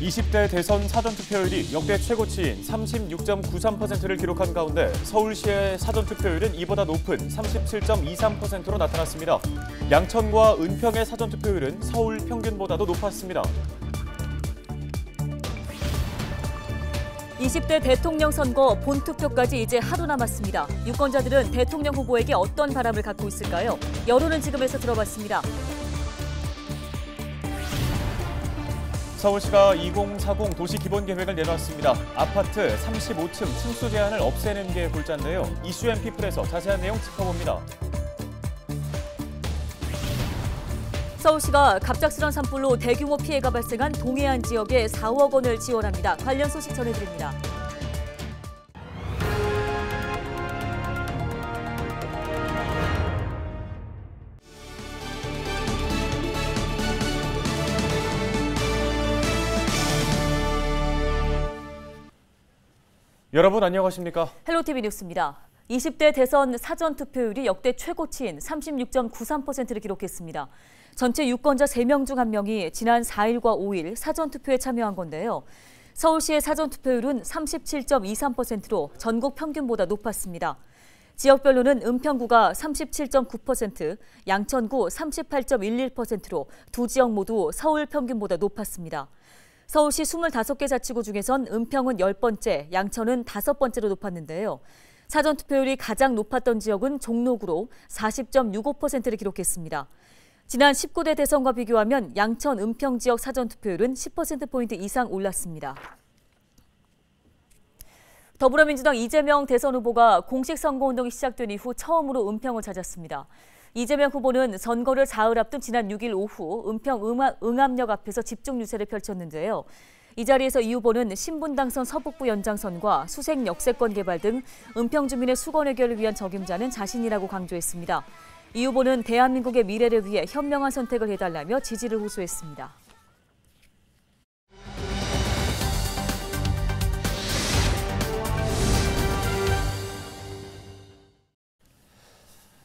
20대 대선 사전투표율이 역대 최고치인 36.93%를 기록한 가운데 서울시의 사전투표율은 이보다 높은 37.23%로 나타났습니다. 양천과 은평의 사전투표율은 서울 평균보다도 높았습니다. 20대 대통령 선거 본투표까지 이제 하루 남았습니다. 유권자들은 대통령 후보에게 어떤 바람을 갖고 있을까요? 여론은 지금에서 들어봤습니다. 서울시가 2040 도시기본계획을 내놨습니다. 아파트 35층 층수 제한을 없애는 게 골자인데요. 이슈앤피플에서 자세한 내용 짚어봅니다. 서울시가 갑작스런 산불로 대규모 피해가 발생한 동해안 지역에 4억 원을 지원합니다. 관련 소식 전해드립니다. 여러분 안녕하십니까? 헬로티비 뉴스입니다. 20대 대선 사전투표율이 역대 최고치인 36.93%를 기록했습니다. 전체 유권자 3명 중 1명이 지난 4일과 5일 사전투표에 참여한 건데요. 서울시의 사전투표율은 37.23%로 전국 평균보다 높았습니다. 지역별로는 은평구가 37.9%, 양천구 38.11%로 두 지역 모두 서울 평균보다 높았습니다. 서울시 25개 자치구 중에선 은평은 10번째, 양천은 5번째로 높았는데요. 사전투표율이 가장 높았던 지역은 종로구로 40.65%를 기록했습니다. 지난 19대 대선과 비교하면 양천, 은평 지역 사전투표율은 10%포인트 이상 올랐습니다. 더불어민주당 이재명 대선 후보가 공식 선거운동이 시작된 이후 처음으로 은평을 찾았습니다. 이재명 후보는 선거를 사흘 앞둔 지난 6일 오후 은평 응암역 앞에서 집중 유세를 펼쳤는데요. 이 자리에서 이 후보는 신분당선 서북부 연장선과 수색 역세권 개발 등 은평 주민의 수건 해결을 위한 적임자는 자신이라고 강조했습니다. 이 후보는 대한민국의 미래를 위해 현명한 선택을 해달라며 지지를 호소했습니다.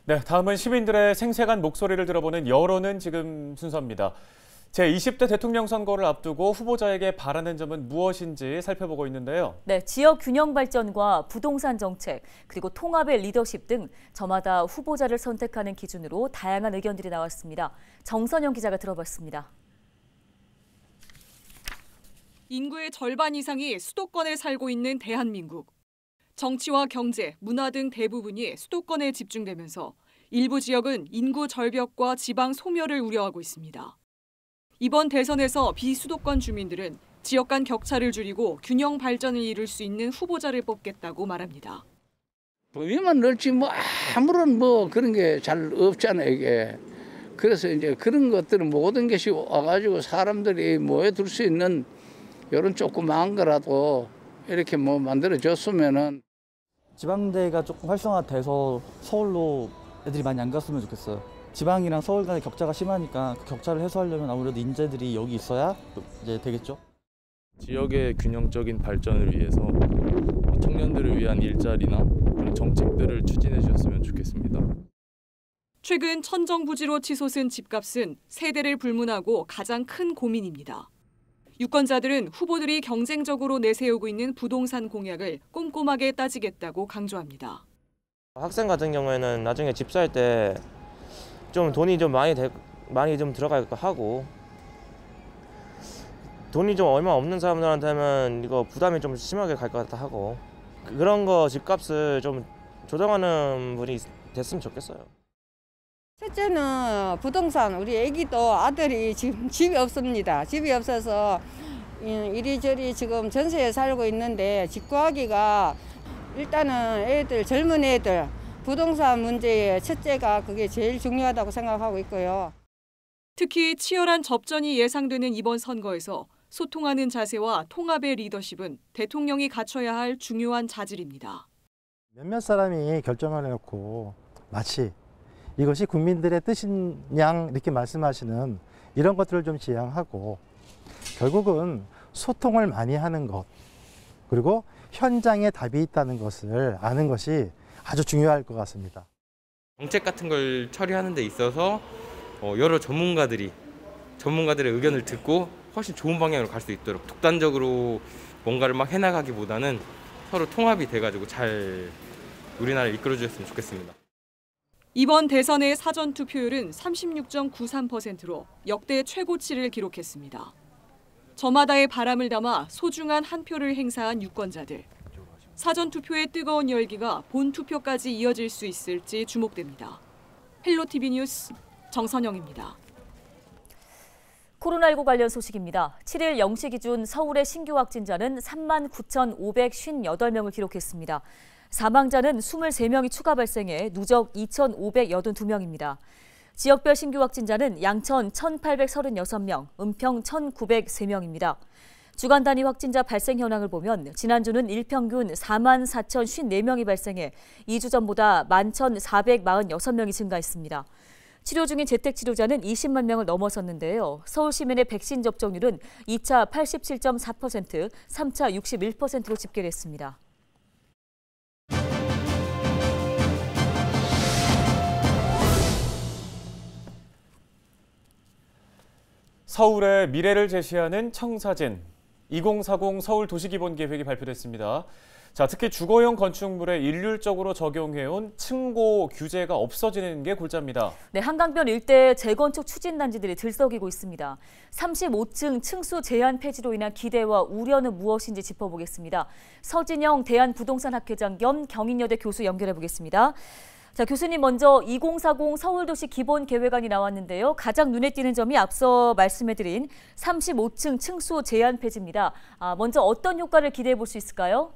네, 다음은 시민들의 생생한 목소리를 들어보는 여론은 지금 순서입니다. 제20대 대통령 선거를 앞두고 후보자에게 바라는 점은 무엇인지 살펴보고 있는데요. 네, 지역 균형 발전과 부동산 정책, 그리고 통합의 리더십 등 저마다 후보자를 선택하는 기준으로 다양한 의견들이 나왔습니다. 정선영 기자가 들어봤습니다. 인구의 절반 이상이 수도권에 살고 있는 대한민국. 정치와 경제, 문화 등 대부분이 수도권에 집중되면서 일부 지역은 인구 절벽과 지방 소멸을 우려하고 있습니다. 이번 대선에서 비수도권 주민들은 지역 간 격차를 줄이고 균형 발전을 이룰 수 있는 후보자를 뽑겠다고 말합니다. 위만 넓지 아무런 그런 게 잘 없잖아요, 이게. 그래서 이제 그런 것들은 모든 것이 와가지고 사람들이 모여들 수 있는 이런 조그마한 거라도 이렇게 만들어졌으면은. 지방대가 조금 활성화돼서 서울로 애들이 많이 안 갔으면 좋겠어요. 지방이랑 서울 간의 격차가 심하니까 그 격차를 해소하려면 아무래도 인재들이 여기 있어야 이제 되겠죠. 지역의 균형적인 발전을 위해서 청년들을 위한 일자리나 그런 정책들을 추진해 주셨으면 좋겠습니다. 최근 천정부지로 치솟은 집값은 세대를 불문하고 가장 큰 고민입니다. 유권자들은 후보들이 경쟁적으로 내세우고 있는 부동산 공약을 꼼꼼하게 따지겠다고 강조합니다. 학생 같은 경우에는 나중에 집 살 때 좀 돈이 좀 많이 좀 들어갈 거 하고, 돈이 좀 얼마 없는 사람들한테는 이거 부담이 좀 심하게 갈 것 같다 하고, 그런 거 집값을 좀 조정하는 분이 됐으면 좋겠어요. 첫째는 부동산, 우리 애기도 아들이 지금 집이 없습니다. 집이 없어서 이리저리 지금 전세에 살고 있는데 집 구하기가 일단은 젊은 애들 부동산 문제에 첫째가 그게 제일 중요하다고 생각하고 있고요. 특히 치열한 접전이 예상되는 이번 선거에서 소통하는 자세와 통합의 리더십은 대통령이 갖춰야 할 중요한 자질입니다. 몇몇 사람이 결정을 해놓고 마치 이것이 국민들의 뜻인 양 이렇게 말씀하시는 이런 것들을 좀 지양하고 결국은 소통을 많이 하는 것 그리고 현장에 답이 있다는 것을 아는 것이 아주 중요할 것 같습니다. 정책 같은 걸 처리하는 데 있어서 여러 전문가들의 의견을 듣고 훨씬 좋은 방향으로 갈 수 있도록 독단적으로 뭔가를 막 해나가기보다는 서로 통합이 돼가지고 잘 우리나라를 이끌어주셨으면 좋겠습니다. 이번 대선의 사전 투표율은 36.93%로 역대 최고치를 기록했습니다. 저마다의 바람을 담아 소중한 한 표를 행사한 유권자들. 사전 투표의 뜨거운 열기가 본 투표까지 이어질 수 있을지 주목됩니다. 헬로티비 뉴스 정선영입니다. 코로나19 관련 소식입니다. 7일 0시 기준 서울의 신규 확진자는 39,558명을 기록했습니다. 사망자는 23명이 추가 발생해 누적 2,582명입니다. 지역별 신규 확진자는 양천 1,836명, 은평 1,903명입니다. 주간 단위 확진자 발생 현황을 보면 지난주는 일평균 44,054명이 발생해 2주 전보다 11,446명이 증가했습니다. 치료 중인 재택치료자는 20만 명을 넘어섰는데요. 서울 시민의 백신 접종률은 2차 87.4%, 3차 61%로 집계됐습니다. 서울의 미래를 제시하는 청사진. 2040 서울 도시기본계획이 발표됐습니다. 자, 특히 주거용 건축물에 일률적으로 적용해온 층고 규제가 없어지는 게 골자입니다. 네, 한강변 일대 재건축 추진 단지들이 들썩이고 있습니다. 35층 층수 제한 폐지로 인한 기대와 우려는 무엇인지 짚어보겠습니다. 서진영 대한부동산학회장 겸 경인여대 교수 연결해 보겠습니다. 자, 교수님 먼저 2040 서울도시 기본계획안이 나왔는데요. 가장 눈에 띄는 점이 앞서 말씀해드린 35층 층수 제한 폐지입니다. 먼저 어떤 효과를 기대해 볼 수 있을까요?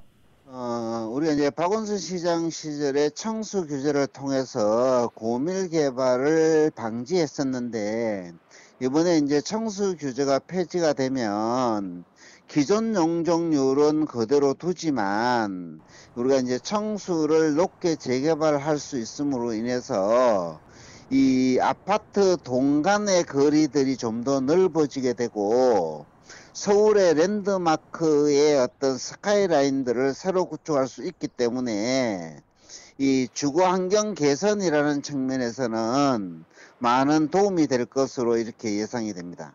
우리가 이제 박원순 시장 시절에 청수 규제를 통해서 고밀 개발을 방지했었는데 이번에 이제 청수 규제가 폐지가 되면 기존 용적률은 그대로 두지만 우리가 이제 청수를 높게 재개발할 수 있음으로 인해서 이 아파트 동간의 거리들이 좀 더 넓어지게 되고 서울의 랜드마크의 어떤 스카이라인들을 새로 구축할 수 있기 때문에 이 주거 환경 개선이라는 측면에서는 많은 도움이 될 것으로 이렇게 예상이 됩니다.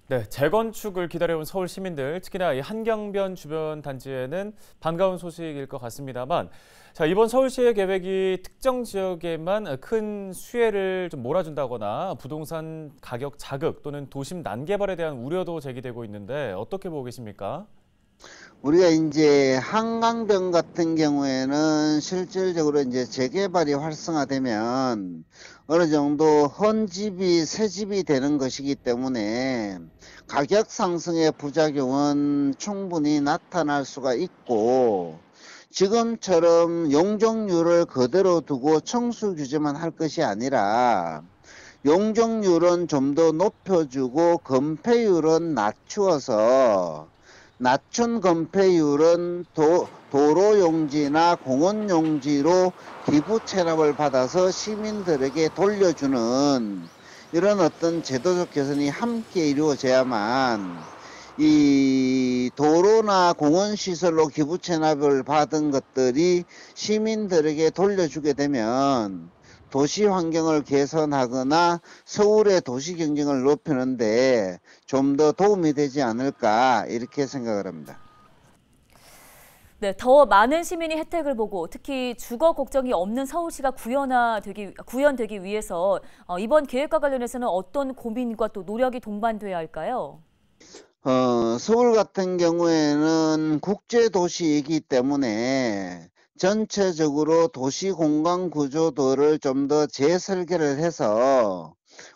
네, 재건축을 기다려온 서울 시민들, 특히나 이 한강변 주변 단지에는 반가운 소식일 것 같습니다만, 자, 이번 서울시의 계획이 특정 지역에만 큰 수혜를 좀 몰아준다거나 부동산 가격 자극 또는 도심 난개발에 대한 우려도 제기되고 있는데 어떻게 보고 계십니까? 우리가 이제 한강변 같은 경우에는 실질적으로 이제 재개발이 활성화되면 어느 정도 헌집이 새집이 되는 것이기 때문에 가격 상승의 부작용은 충분히 나타날 수가 있고 지금처럼 용적률을 그대로 두고 청수 규제만 할 것이 아니라 용적률은 좀 더 높여주고 건폐율은 낮추어서 낮춘 건폐율은 도로용지나 공원용지로 기부 체납을 받아서 시민들에게 돌려주는 이런 어떤 제도적 개선이 함께 이루어져야만 이 도로나 공원시설로 기부 체납을 받은 것들이 시민들에게 돌려주게 되면 도시 환경을 개선하거나 서울의 도시 경쟁을 높이는데 좀 더 도움이 되지 않을까 이렇게 생각을 합니다. 네, 더 많은 시민이 혜택을 보고 특히 주거 걱정이 없는 서울시가 구현되기 위해서 이번 계획과 관련해서는 어떤 고민과 또 노력이 동반돼야 할까요? 서울 같은 경우에는 국제도시이기 때문에 전체적으로 도시 공간 구조도를 좀 더 재설계를 해서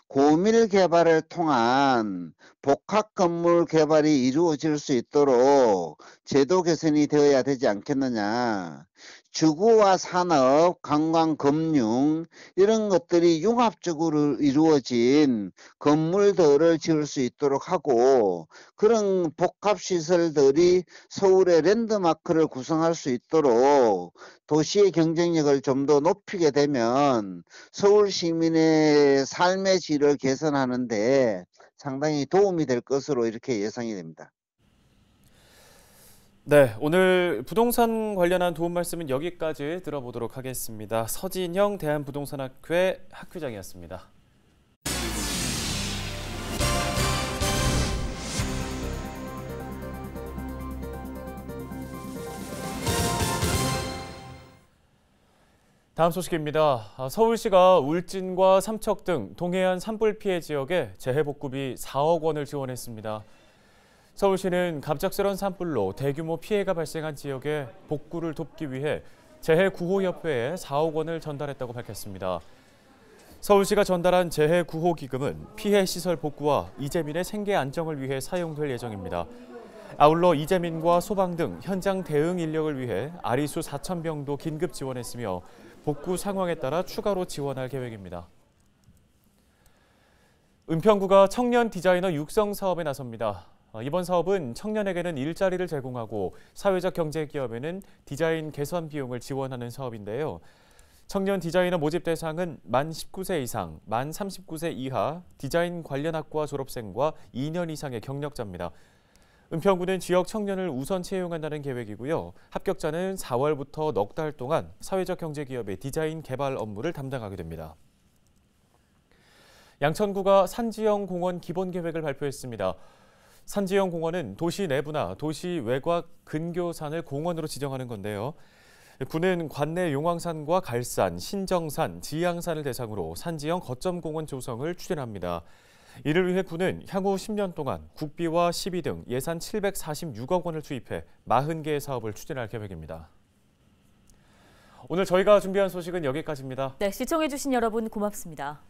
고밀 개발을 통한 복합 건물 개발이 이루어질 수 있도록 제도 개선이 되어야 되지 않겠느냐. 주거와 산업, 관광, 금융 이런 것들이 융합적으로 이루어진 건물들을 지을 수 있도록 하고 그런 복합시설들이 서울의 랜드마크를 구성할 수 있도록 도시의 경쟁력을 좀 더 높이게 되면 서울 시민의 삶의 질을 개선하는 데 상당히 도움이 될 것으로 이렇게 예상이 됩니다. 네, 오늘 부동산 관련한 도움 말씀은 여기까지 들어보도록 하겠습니다. 서진영 대한부동산학회 학회장이었습니다. 다음 소식입니다. 서울시가 울진과 삼척 등 동해안 산불 피해 지역에 재해복구비 4억 원을 지원했습니다. 서울시는 갑작스런 산불로 대규모 피해가 발생한 지역에 복구를 돕기 위해 재해구호협회에 4억 원을 전달했다고 밝혔습니다. 서울시가 전달한 재해구호기금은 피해 시설 복구와 이재민의 생계 안정을 위해 사용될 예정입니다. 아울러 이재민과 소방 등 현장 대응 인력을 위해 아리수 4,000병도 긴급 지원했으며 복구 상황에 따라 추가로 지원할 계획입니다. 은평구가 청년 디자이너 육성 사업에 나섭니다. 이번 사업은 청년에게는 일자리를 제공하고 사회적 경제 기업에는 디자인 개선 비용을 지원하는 사업인데요. 청년 디자이너 모집 대상은 만 19세 이상, 만 39세 이하 디자인 관련 학과 졸업생과 2년 이상의 경력자입니다. 은평구는 지역 청년을 우선 채용한다는 계획이고요. 합격자는 4월부터 넉 달 동안 사회적 경제 기업의 디자인 개발 업무를 담당하게 됩니다. 양천구가 산지형 공원 기본 계획을 발표했습니다. 산지형 공원은 도시 내부나 도시 외곽 근교산을 공원으로 지정하는 건데요. 구는 관내 용왕산과 갈산, 신정산, 지양산을 대상으로 산지형 거점 공원 조성을 추진합니다. 이를 위해 구는 향후 10년 동안 국비와 시비 등 예산 746억 원을 투입해 40개의 사업을 추진할 계획입니다. 오늘 저희가 준비한 소식은 여기까지입니다. 네, 시청해주신 여러분 고맙습니다.